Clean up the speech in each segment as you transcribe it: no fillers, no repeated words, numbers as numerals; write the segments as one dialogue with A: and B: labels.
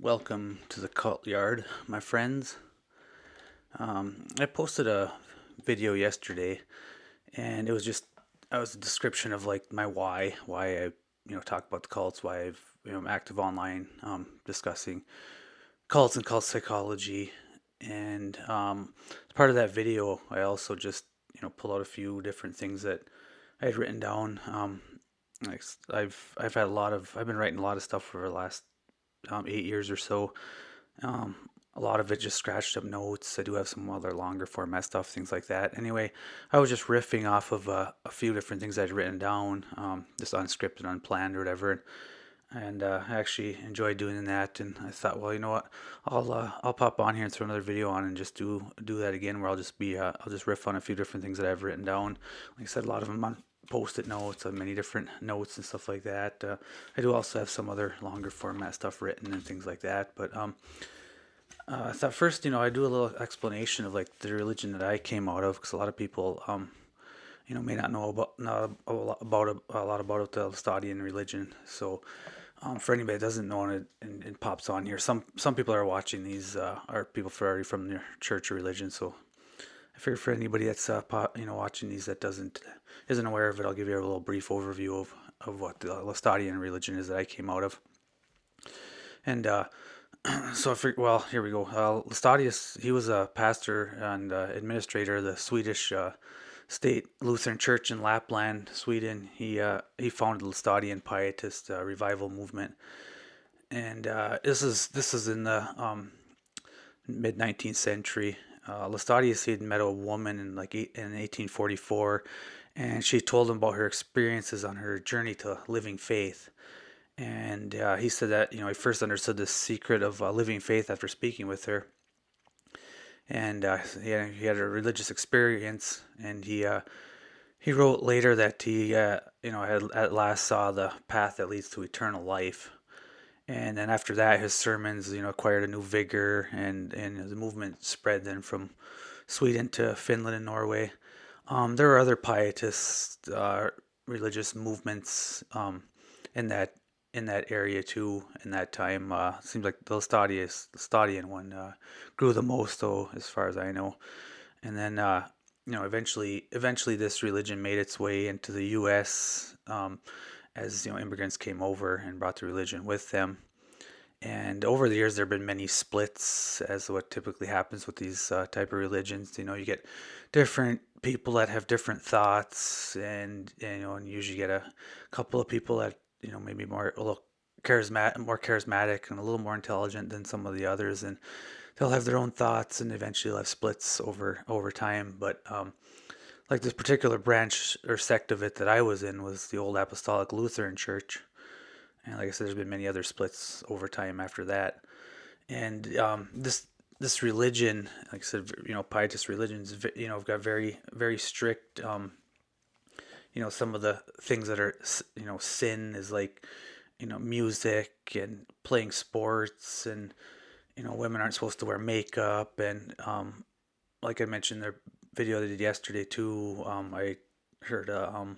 A: Welcome to the cult yard, my friends. I posted a video yesterday, and it was a description of like my why I talk about the cults, why I'm active online, discussing cults and cult psychology, and as part of that video, I also just pull out a few different things that I had written down. Like I've been writing a lot of stuff for the last 8 years or so. Um, a lot of it just scratched up notes. I do have some other longer format stuff, things like that. Anyway, I was just riffing off of a few different things I'd written down, just unscripted, unplanned, or whatever. And I actually enjoyed doing that. And I thought, well, you know what? I'll pop on here and throw another video on and just do that again, where I'll just riff on a few different things that I've written down. Like I said, a lot of them on post-it notes, on many different notes and stuff like that. I do also have some other longer format stuff written and things like that. But I thought first, I do a little explanation of like the religion that I came out of, because a lot of people, may not know about not a lot about the Laestadian religion. So, for anybody that doesn't know, and it pops on here, some people are watching these are people already from their church or religion. So, I figure for anybody that's watching these that isn't aware of it, I'll give you a little brief overview of what the Laestadian religion is that I came out of. And so well, here we go. Laestadius, he was a pastor and administrator of the Swedish state Lutheran Church in Lapland, Sweden. He founded the Laestadian Pietist revival movement, and this is in the mid 19th century. Laestadius, he had met a woman in 1844, and she told him about her experiences on her journey to living faith. And he said that he first understood the secret of living faith after speaking with her, and he had a religious experience, and he wrote later that he had at last saw the path that leads to eternal life. And then after that, his sermons acquired a new vigor, and the movement spread then from Sweden to Finland and Norway. There were other pietist religious movements in that area too. In that time, seems like the Laestadian one grew the most, though, as far as I know. And then eventually this religion made its way into the U.S. As immigrants came over and brought the religion with them. And over the years, there have been many splits, as what typically happens with these type of religions. You get different people that have different thoughts, and usually get a couple of people that maybe a little charismatic, and a little more intelligent than some of the others, and they'll have their own thoughts, and eventually they'll have splits over time. But like this particular branch or sect of it that I was in was the old Apostolic Lutheran Church. And like I said, there's been many other splits over time after that. And this religion, like I said, pietist religions, have got very very strict. Some of the things that are sin is like music and playing sports, and women aren't supposed to wear makeup, and like I mentioned, their video they did yesterday too. I heard a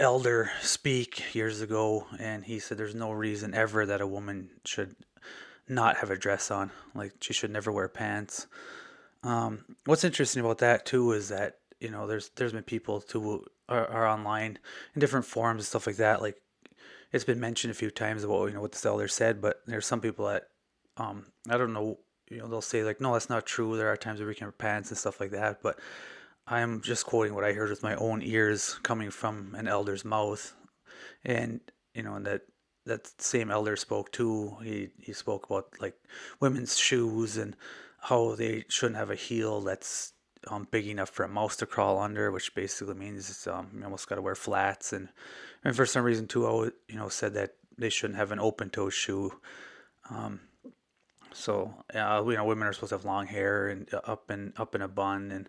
A: elder speak years ago, and he said there's no reason ever that a woman should not have a dress on. Like, she should never wear pants. What's interesting about that too is that there's been people too who are online in different forums and stuff like that. Like, it's been mentioned a few times about what this elder said, but there's some people that I don't know. They'll say like, no, that's not true. There are times where we can wear pants and stuff like that, but I'm just quoting what I heard with my own ears coming from an elder's mouth. And and that same elder spoke too. He spoke about like women's shoes, and how they shouldn't have a heel that's big enough for a mouse to crawl under, which basically means you almost got to wear flats. And for some reason too, said that they shouldn't have an open toe shoe. Um, so women are supposed to have long hair and up in a bun. And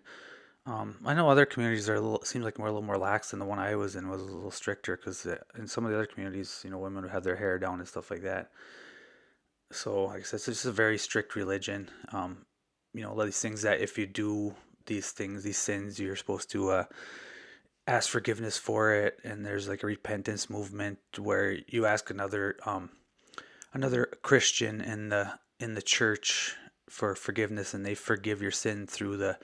A: I know other communities are seems like a little more lax than the one I was in, was a little stricter, because in some of the other communities, women would have their hair down and stuff like that. So like I said, it's just a very strict religion. All these things that if you do these things, these sins, you're supposed to ask forgiveness for it, and there's like a repentance movement where you ask another Christian in the church for forgiveness, and they forgive your sin through the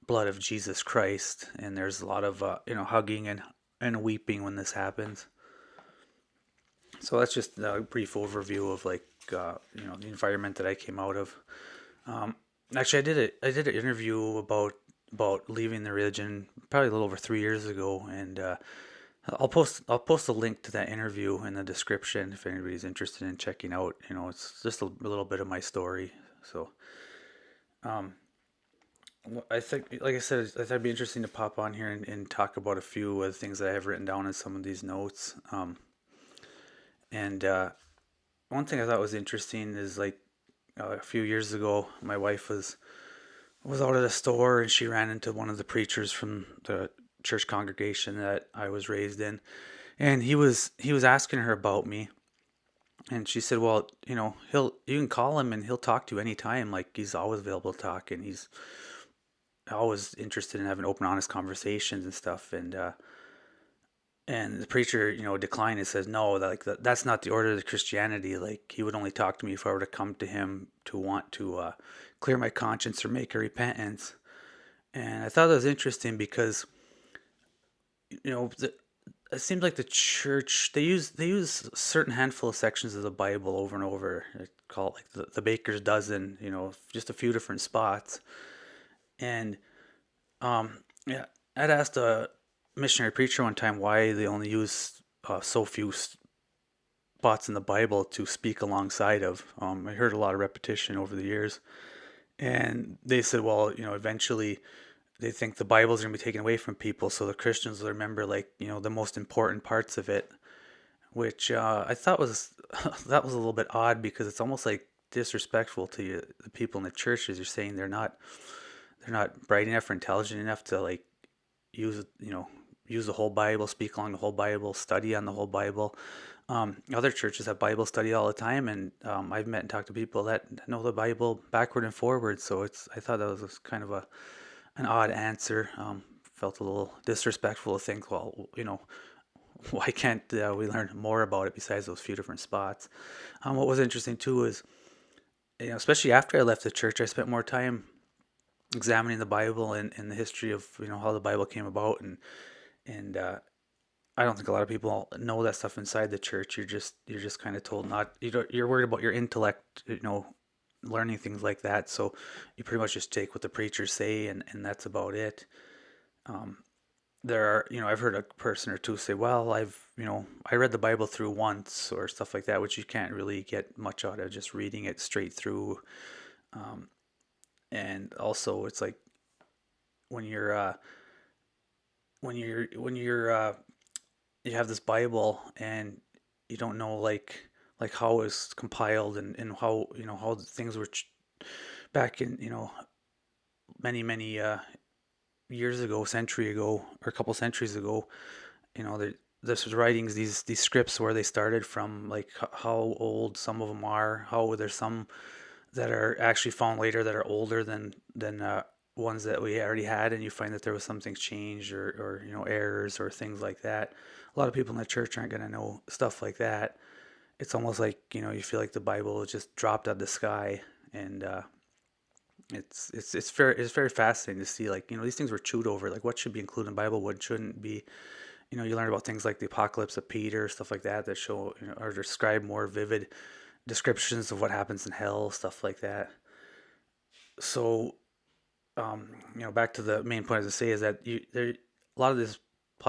A: blood of Jesus Christ. And there's a lot of hugging and weeping when this happens. So that's just a brief overview of the environment that I came out of. Um, Actually, I did an interview about leaving the religion probably a little over 3 years ago, and I'll post a link to that interview in the description if anybody's interested in checking out. It's just a little bit of my story. So um, I think, like I said, I thought it'd be interesting to pop on here and talk about a few of the things that I have written down in some of these notes. And One thing I thought was interesting is a few years ago, my wife was out at a store and she ran into one of the preachers from the church congregation that I was raised in, and he was asking her about me, and she said, "Well, you can call him and he'll talk to you anytime. Like he's always available to talk, and he's always interested in having open, honest conversations and stuff." And the preacher, declined and says, "No, that's not the order of Christianity. Like he would only talk to me if I were to come to him to want to clear my conscience or make a repentance." And I thought that was interesting because it seems like the church they use a certain handful of sections of the Bible over and over. They call it like the baker's dozen. Just a few different spots. And yeah, I'd asked a missionary preacher one time why they only use so few spots in the Bible to speak alongside of. I heard a lot of repetition over the years, and they said, well, eventually they think the Bible's going to be taken away from people, so the Christians will remember the most important parts of it, which I thought was that was a little bit odd because it's almost like disrespectful to the people in the churches. You're saying they're not bright enough or intelligent enough to use use the whole Bible, speak along the whole Bible, study on the whole Bible. Other churches have Bible study all the time, and I've met and talked to people that know the Bible backward and forward. So I thought that was kind of an odd answer. Felt a little disrespectful to think, well, why can't we learn more about it besides those few different spots? What was interesting too is, especially after I left the church, I spent more time examining the Bible and the history of how the Bible came about, and I don't think a lot of people know that stuff inside the church. You're just kind of told not. You're worried about your intellect, learning things like that. So you pretty much just take what the preachers say, and that's about it. Um, there are, I've heard a person or two say, "Well, I read the Bible through once," or stuff like that, which you can't really get much out of just reading it straight through. Um, and also, it's like when you're you have this Bible and you don't know how it's compiled and how things were back in many years ago, century ago, or a couple centuries ago. This was writings, these scripts, where they started from, like how old some of them are, how there's some that are actually found later that are older than ones that we already had, and you find that there was some things changed or errors or things like that. A lot of people in the church aren't going to know stuff like that. It's almost like you feel like the Bible was just dropped out of the sky, and it's very fascinating to see these things were chewed over, like what should be included in the Bible, what shouldn't be. You learn about things like the apocalypse of Peter, stuff like that show or describe more vivid descriptions of what happens in hell, stuff like that. So back to the main point, as I say, is that a lot of these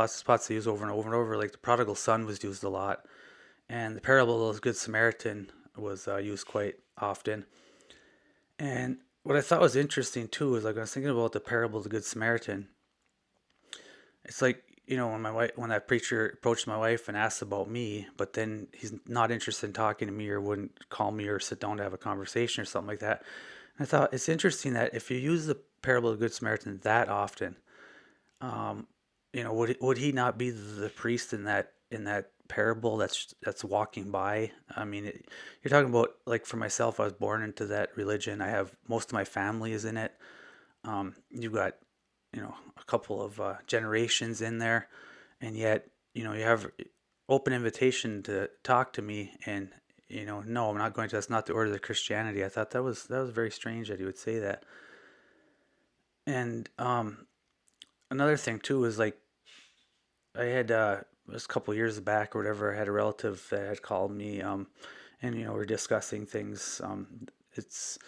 A: spots they use over and over and over. Like the prodigal son was used a lot, and the parable of the Good Samaritan was used quite often. And what I thought was interesting too is, like, I was thinking about the parable of the Good Samaritan. It's like, when that preacher approached my wife and asked about me, but then he's not interested in talking to me or wouldn't call me or sit down to have a conversation or something like that. And I thought it's interesting that if you use the parable of the Good Samaritan that often, um, would he not be the priest in that parable that's walking by? I mean, you're talking about, like, for myself, I was born into that religion. I have most of my family is in it. You've got a couple of generations in there, and yet you have open invitation to talk to me, and no, I'm not going to. That's not the order of Christianity. I thought that was very strange that he would say that. And another thing too is like I had just a couple years back or whatever. I had a relative that had called me, and we're discussing things. It's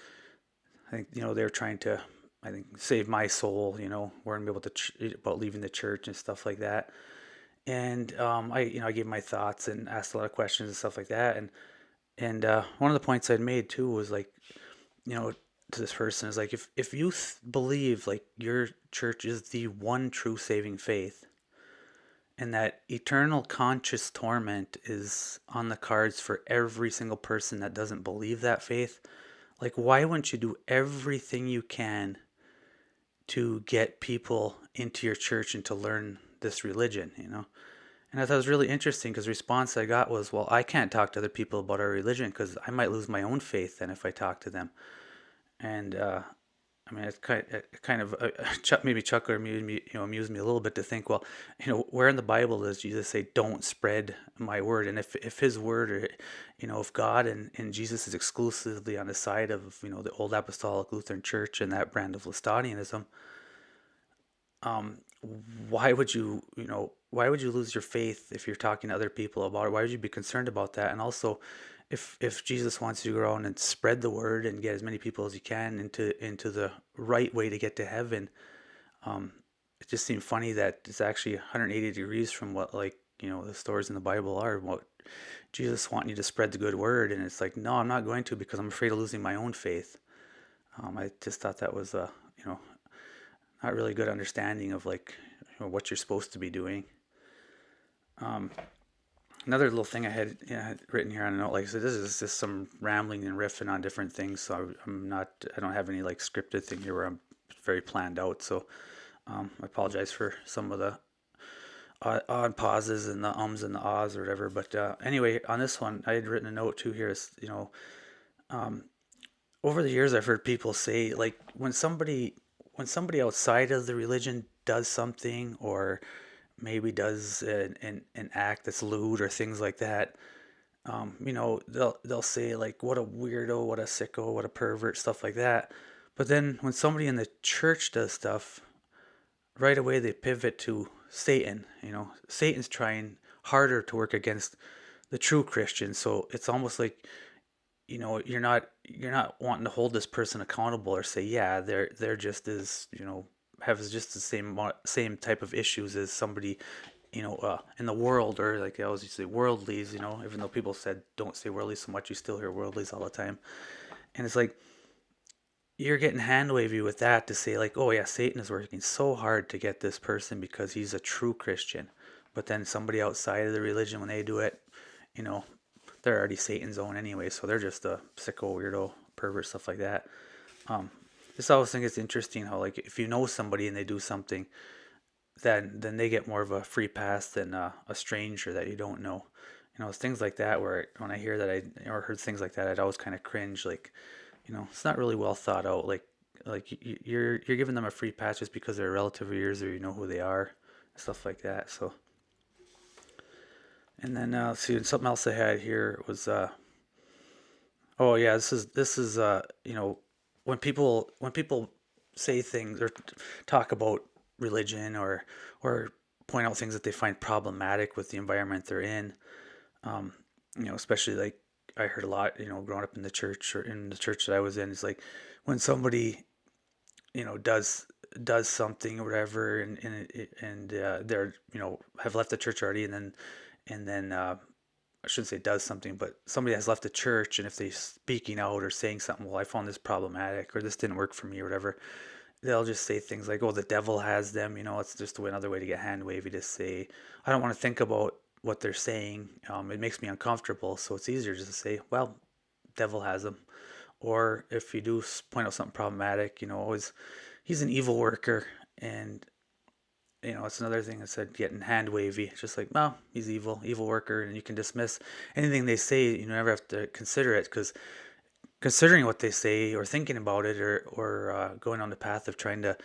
A: I think they were trying to, I think, save my soul. Weren't able to about leaving the church and stuff like that. And I gave my thoughts and asked a lot of questions and stuff like that. And one of the points I'd made too was like, you know, to this person is like, if you believe like your church is the one true saving faith, and that eternal conscious torment is on the cards for every single person that doesn't believe that faith, like why wouldn't you do everything you can to get people into your church and to learn this religion? And I thought it was really interesting because the response I got was, well, I can't talk to other people about our religion because I might lose my own faith then if I talk to them. And I mean, it kind of maybe chuckle or amuse me a little bit to think, well, where in the Bible does Jesus say, "Don't spread my word"? And if His word, or if God and Jesus is exclusively on the side of the old Apostolic Lutheran Church and that brand of Læstadianism, um, why would you lose your faith if you're talking to other people about it? Why would you be concerned about that? And also, if Jesus wants you to go around and spread the word and get as many people as you can into the right way to get to heaven, um, it just seemed funny that it's actually 180 degrees from what the stories in the Bible are. What Jesus wanting you to spread the good word, and it's like, no, I'm not going to because I'm afraid of losing my own faith. I just thought that was not really good understanding of what you're supposed to be doing. Um, Another little thing I had written here on a note, like I said, this is just some rambling and riffing on different things. So I don't have any scripted thing here where I'm very planned out. So I apologize for some of the odd pauses and the ums and the ahs or whatever. But anyway, on this one, I had written a note too here. Is um, over the years, I've heard people say like when somebody outside of the religion does something, or maybe does an act that's lewd or things like that, they'll say like, what a weirdo, what a sicko, what a pervert, stuff like that. But then when somebody in the church does stuff, right away they pivot to Satan. Satan's trying harder to work against the true Christians. So it's almost like you're not wanting to hold this person accountable or say, yeah, they're just as have just the same type of issues as somebody in the world, or like I always used to say worldlies. Even though people said don't say worldlies so much, you still hear worldlies all the time. And it's like you're getting hand wavy with that to say like, oh yeah, Satan is working so hard to get this person because he's a true Christian. But then somebody outside of the religion, when they do it, you know they're already Satan's own anyway, so they're just a sicko, weirdo, pervert, stuff like that. Um, this I always think it's interesting how like if you know somebody and they do something, then they get more of a free pass than a stranger that you don't know. It's things like that where when I hear that or heard things like that, I'd always kind of cringe. Like, it's not really well thought out. Like you're giving them a free pass just because they're a relative of yours or you know who they are, stuff like that. So, and then see, something else I had here was oh yeah, this is when people say things or talk about religion, or point out things that they find problematic with the environment they're in. Um, especially like I heard a lot, growing up in the church or in the church that I was in, is like when somebody does something or whatever, and they're have left the church already, and then I shouldn't say does something, but somebody has left the church, and if they speaking out or saying something, well, I found this problematic, or this didn't work for me, or whatever, they'll just say things like, oh, the devil has them. It's just another way to get hand wavy to say, I don't want to think about what they're saying. It makes me uncomfortable, so it's easier just to say, well, devil has them. Or if you do point out something problematic, always, he's an evil worker, and it's another thing that said getting hand wavy. It's just like, well, he's evil worker, and you can dismiss anything they say. You never have to consider it, because considering what they say or thinking about it, or going on the path of trying to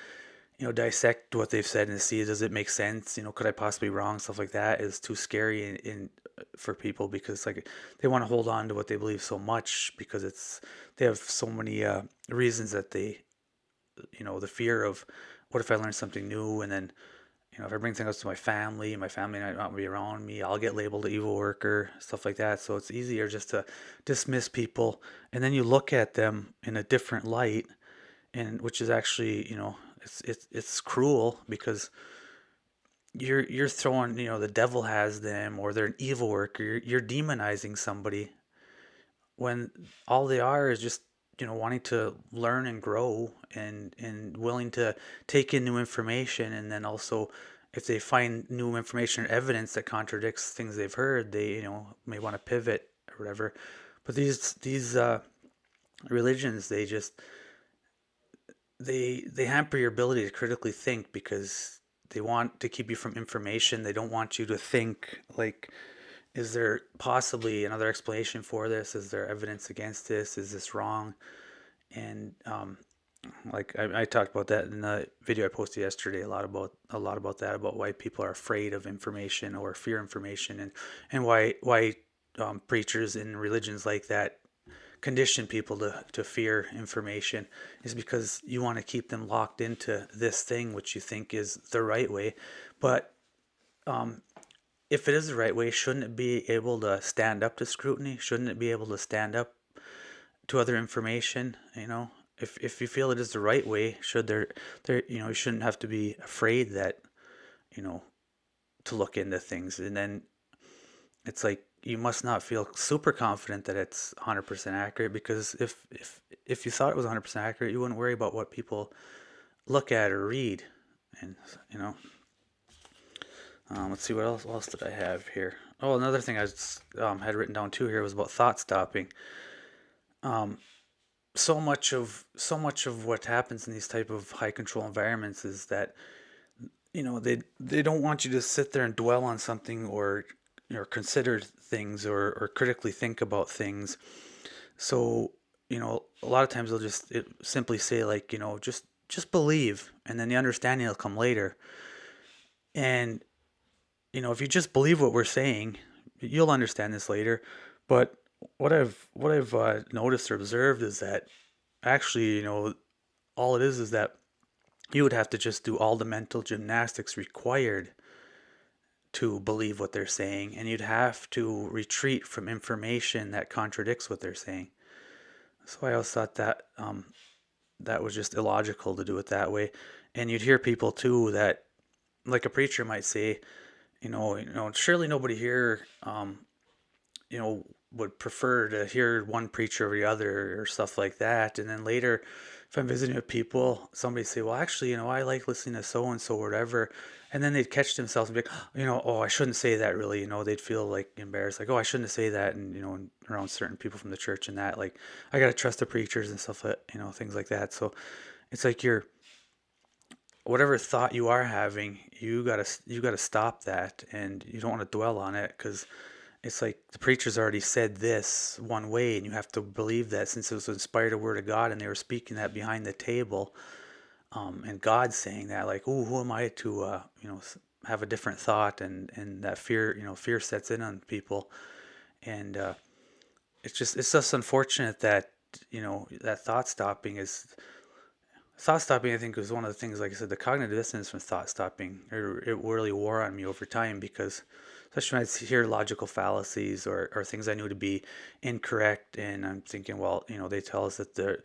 A: dissect what they've said and see, does it make sense, could I possibly be wrong, stuff like that is too scary, and for people, because like they want to hold on to what they believe so much, because they have so many reasons that they, the fear of, what if I learn something new, and then, if I bring things to my family might not be around me, I'll get labeled an evil worker, stuff like that. So it's easier just to dismiss people, and then you look at them in a different light, and which is actually, it's cruel, because you're throwing, the devil has them, or they're an evil worker. You're demonizing somebody when all they are is just, wanting to learn and grow, and willing to take in new information. And then also, if they find new information or evidence that contradicts things they've heard, they, may want to pivot or whatever. But these religions, they hamper your ability to critically think, because they want to keep you from information. They don't want you to think like, is there possibly another explanation for this? Is there evidence against this? Is this wrong? And like I talked about that in the video I posted yesterday, a lot about that, about why people are afraid of information or fear information, and why preachers in religions like that condition people to fear information, is because you want to keep them locked into this thing which you think is the right way. But if it is the right way, shouldn't it be able to stand up to scrutiny? Shouldn't it be able to stand up to other information? If you feel it is the right way, should there you shouldn't have to be afraid that, you know to look into things. And then it's like, you must not feel super confident that it's 100% accurate, because if you thought it was 100% accurate, you wouldn't worry about what people look at or read. And let's see, what else did I have here. Oh, another thing I had written down too here was about thought stopping. So much of what happens in these type of high control environments is that, they don't want you to sit there and dwell on something, or consider things, or critically think about things. So, a lot of times they'll just simply say, like, just believe, and then the understanding will come later. And if you just believe what we're saying, you'll understand this later. But what I've noticed or observed is that, actually, all it is that you would have to just do all the mental gymnastics required to believe what they're saying, and you'd have to retreat from information that contradicts what they're saying. So I always thought that that was just illogical to do it that way. And you'd hear people too that, like a preacher might say, surely nobody here, would prefer to hear one preacher over the other, or stuff like that. And then later, if I'm visiting with people, somebody say, well, actually, I like listening to so and so, or whatever. And then they'd catch themselves and be like, oh, I shouldn't say that, really. They'd feel like embarrassed, like, oh, I shouldn't say that. And, around certain people from the church, and that, like, I got to trust the preachers and stuff, things like that. So it's like, whatever thought you are having, you gotta stop that, and you don't want to dwell on it, because it's like the preachers already said this one way, and you have to believe that, since it was inspired a word of God, and they were speaking that behind the table, and God's saying that, like, oh, who am I to have a different thought, and that fear sets in on people. And it's just unfortunate that, that thought stopping, I think, was one of the things, like I said, the cognitive dissonance from thought stopping. It really wore on me over time, because especially when I hear logical fallacies, or things I knew to be incorrect, and I'm thinking, well, they tell us that the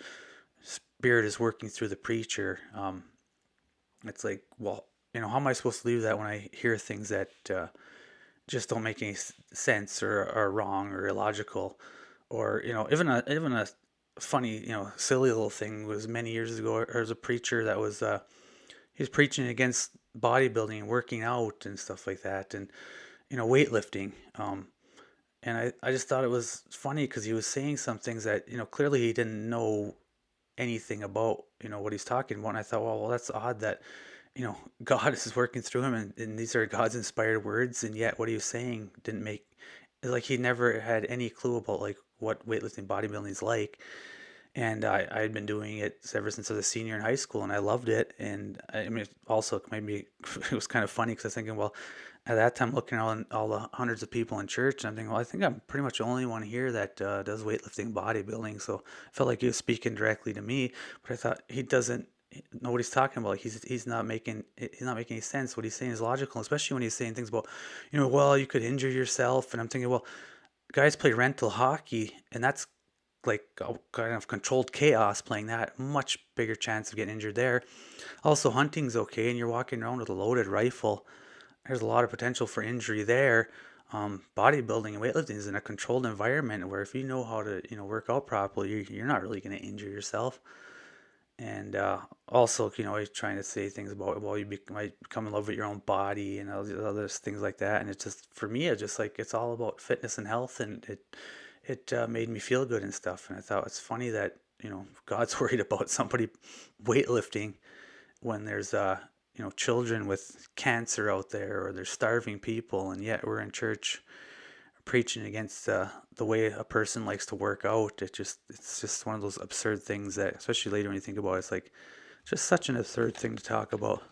A: Spirit is working through the preacher. It's like, well, how am I supposed to believe that when I hear things that just don't make any sense, or are wrong, or illogical? Or, even a funny, silly little thing was, many years ago, there was a preacher that was he was preaching against bodybuilding and working out and stuff like that, and weightlifting. And I just thought it was funny, because he was saying some things that, clearly he didn't know anything about, what he's talking about. And I thought, well, that's odd that, God is working through him, and these are God's inspired words, and yet what he was saying didn't make, like, he never had any clue about, like, what weightlifting, bodybuilding is like. And I had been doing it ever since I was a senior in high school, and I loved it. And I mean, also maybe it was kind of funny, because I was thinking, well, at that time looking around all the hundreds of people in church, and I'm thinking, well, I think I'm pretty much the only one here that does weightlifting, bodybuilding. So I felt like he was speaking directly to me, but I thought he doesn't know what he's talking about. Like he's not making any sense. What he's saying is logical, especially when he's saying things about, well, you could injure yourself, and I'm thinking, well, guys play rental hockey, and that's like a kind of controlled chaos playing that. Much bigger chance of getting injured there. Also, hunting's okay, and you're walking around with a loaded rifle. There's a lot of potential for injury there. Bodybuilding and weightlifting is in a controlled environment where if you know how to, work out properly, you're not really going to injure yourself. And also, he's trying to say things about, well, might become in love with your own body and all these other things like that. And it's just, for me, it's just like, it's all about fitness and health. And it made me feel good and stuff. And I thought it's funny that, God's worried about somebody weightlifting when there's children with cancer out there, or there's starving people, and yet we're in church preaching against the way a person likes to work out. It's just one of those absurd things that, especially later when you think about it, it's like just such an absurd thing to talk about.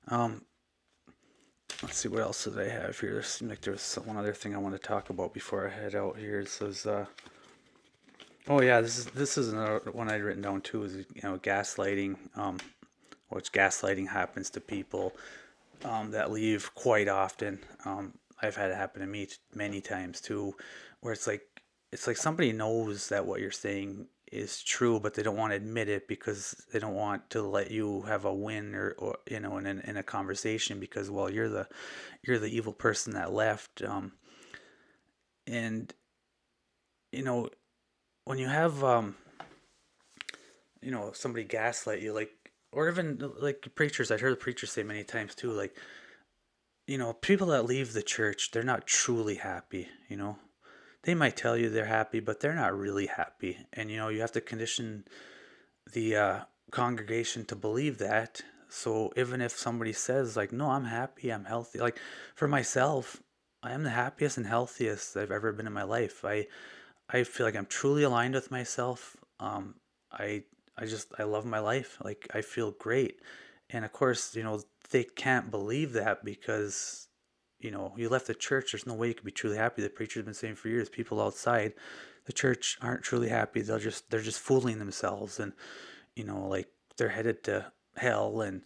A: Let's see, what else did I have here? There seemed like there was one other thing I want to talk about before I head out here. It says oh yeah, this is another one I'd written down too, is gaslighting, which gaslighting happens to people that leave quite often. I've had it happen to me many times too, where it's like somebody knows that what you're saying is true, but they don't want to admit it because they don't want to let you have a win, or in a conversation, because, well, you're the evil person that left. And when you have somebody gaslight you, like, or even like preachers, I've heard preachers say many times too, like, people that leave the church, they're not truly happy. They might tell you they're happy, but they're not really happy. And you have to condition the congregation to believe that. So even if somebody says, like, no, I'm happy, I'm healthy, like, for myself, I am the happiest and healthiest I've ever been in my life. I feel like I'm truly aligned with myself. I I love my life. Like, I feel great. And of course, they can't believe that because you left the church. There's no way you could be truly happy. The preacher's been saying for years, people outside the church aren't truly happy. They're just fooling themselves, and like, they're headed to hell, and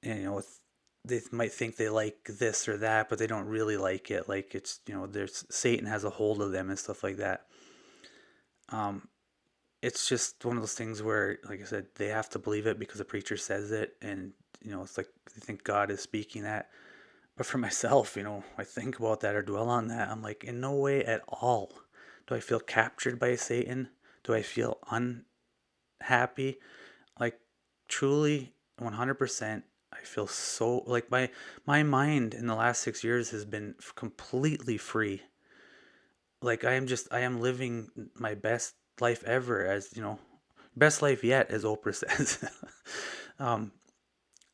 A: they might think they like this or that, but they don't really like it. Like, it's, there's Satan has a hold of them and stuff like that. Um, it's just one of those things where, like I said, they have to believe it because the preacher says it, and it's like they think God is speaking that. But for myself, I think about that or dwell on that. I'm like, in no way at all do I feel captured by Satan. Do I feel unhappy? Like, truly, 100%. I feel so, like, my mind in the last 6 years has been completely free. Like, I am living my best life ever, as best life yet, as Oprah says. um,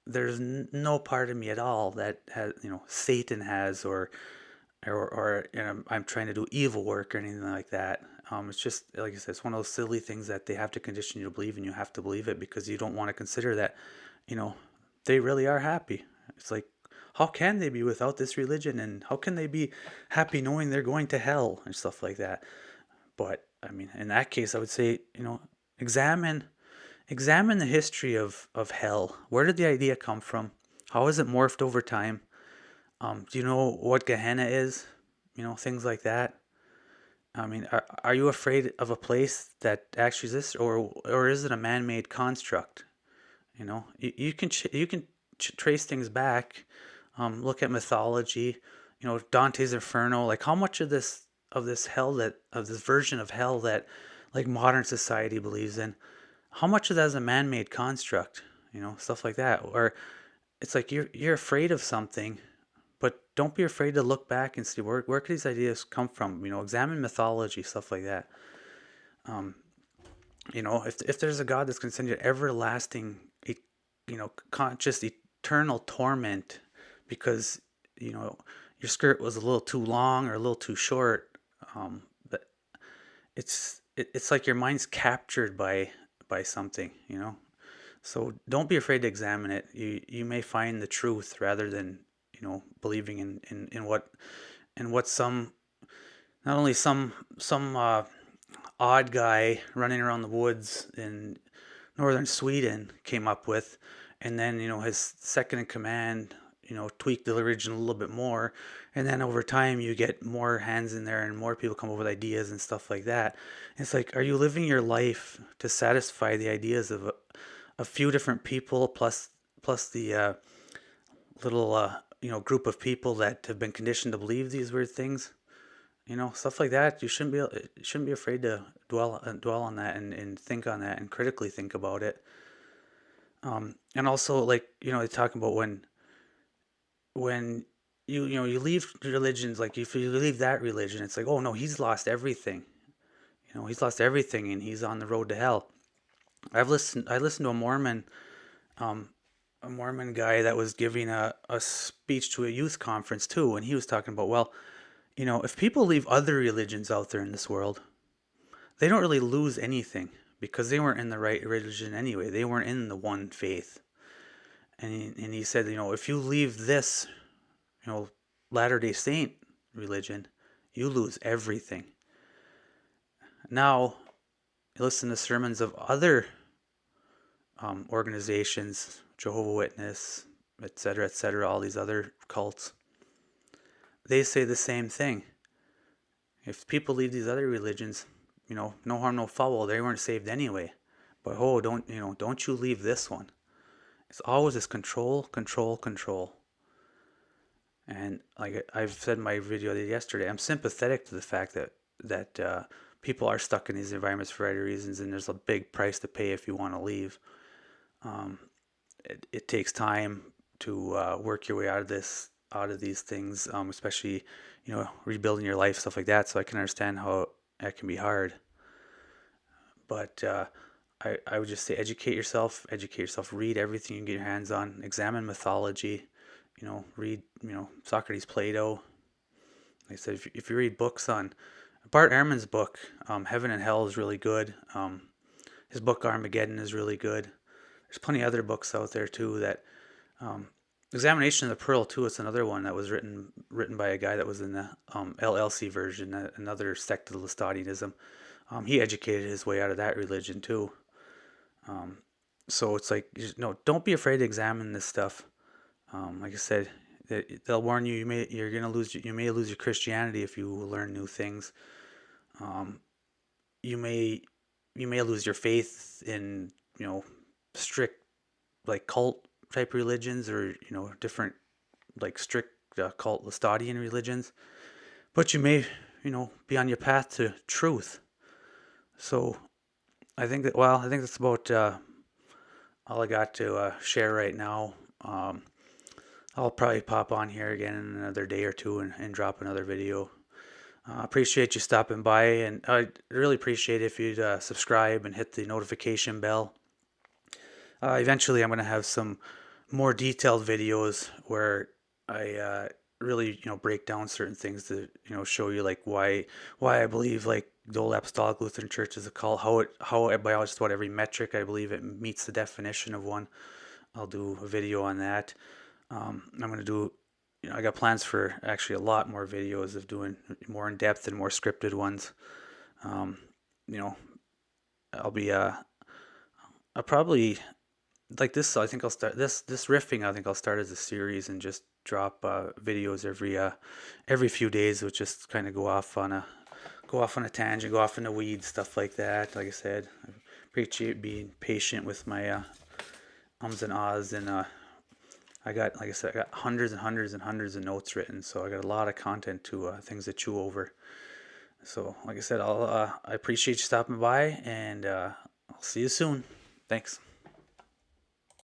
A: there's no part of me at all that has, Satan has, or I'm trying to do evil work or anything like that. It's just, like I said, it's one of those silly things that they have to condition you to believe, and you have to believe it because you don't want to consider that, you know, they really are happy. It's like, how can they be without this religion, and how can they be happy knowing they're going to hell and stuff like that? But I mean, in that case, I would say, examine examine the history of hell. Where did the idea come from? How has it morphed over time? Do you know what Gehenna is? Things like that. I mean, are you afraid of a place that actually exists, or is it a man-made construct? You can trace things back. Look at mythology. Dante's Inferno. Like, how much of this hell, that of this version of hell that, like, modern society believes in, how much of that is a man-made construct? Stuff like that. Or it's like you're afraid of something, but don't be afraid to look back and see where could these ideas come from. Examine mythology, stuff like that. Um, if there's a God that's going to send you everlasting, conscious, eternal torment because your skirt was a little too long or a little too short, but it's like your mind's captured by something. So don't be afraid to examine it. You may find the truth rather than believing in what some, not only some odd guy running around the woods in northern Sweden came up with, and then his second in command tweaked the religion a little bit more, and then over time you get more hands in there and more people come up with ideas and stuff like that. It's like, are you living your life to satisfy the ideas of a few different people plus the little group of people that have been conditioned to believe these weird things? Stuff like that. You shouldn't be afraid to dwell on that and think on that and critically think about it. And also, like, they're talking about when you leave religions, like if you leave that religion, it's like, oh no, he's lost everything. He's lost everything and he's on the road to hell. I listened to a Mormon guy that was giving a speech to a youth conference too, and he was talking about, well, if people leave other religions out there in this world, they don't really lose anything because they weren't in the right religion anyway. They weren't in the one faith. And he said, if you leave this, Latter-day Saint religion, you lose everything. Now, you listen to sermons of other organizations, Jehovah Witness, etc., all these other cults. They say the same thing. If people leave these other religions, no harm, no foul. They weren't saved anyway. But don't you leave this one. It's always this control. And like I've said in my video yesterday, I'm sympathetic to the fact that people are stuck in these environments for right reasons, and there's a big price to pay if you want to leave. It takes time to work your way out of these things, especially rebuilding your life, stuff like that. So I can understand how that can be hard. But I would just say educate yourself, read everything you can get your hands on, examine mythology, read, Socrates, Plato. Like I said, if you read books on Bart Ehrman's book, Heaven and Hell is really good. His book Armageddon is really good. There's plenty of other books out there too that, Examination of the Pearl too. It's another one that was written by a guy that was in the LLC version, another sect of Læstadianism. He educated his way out of that religion too. So it's like, don't be afraid to examine this stuff. Like I said, they'll warn you. You may lose your Christianity if you learn new things. You may lose your faith in strict like cult type religions, or different like strict cult Læstadian religions, but you may be on your path to truth. So I think that's about all I got to share right now. I'll probably pop on here again in another day or two and drop another video. Appreciate you stopping by, and I'd really appreciate if you'd subscribe and hit the notification bell. Eventually I'm going to have some more detailed videos where I really break down certain things to show you like why I believe like the old Apostolic Lutheran Church is a cult, how by just about every metric I believe it meets the definition of one. I'll do a video on that. I'm going to do, I got plans for actually a lot more videos of doing more in depth and more scripted ones. I'll probably like this. I think I'll start this riffing. I think I'll start as a series and just drop videos every few days, which just kind of go off on a tangent, go off in the weeds, stuff like that. Like I said, I appreciate being patient with my ums and ahs, and I got hundreds and hundreds and hundreds of notes written, so I got a lot of content to things to chew over. So, like I said, I appreciate you stopping by, and I'll see you soon. Thanks.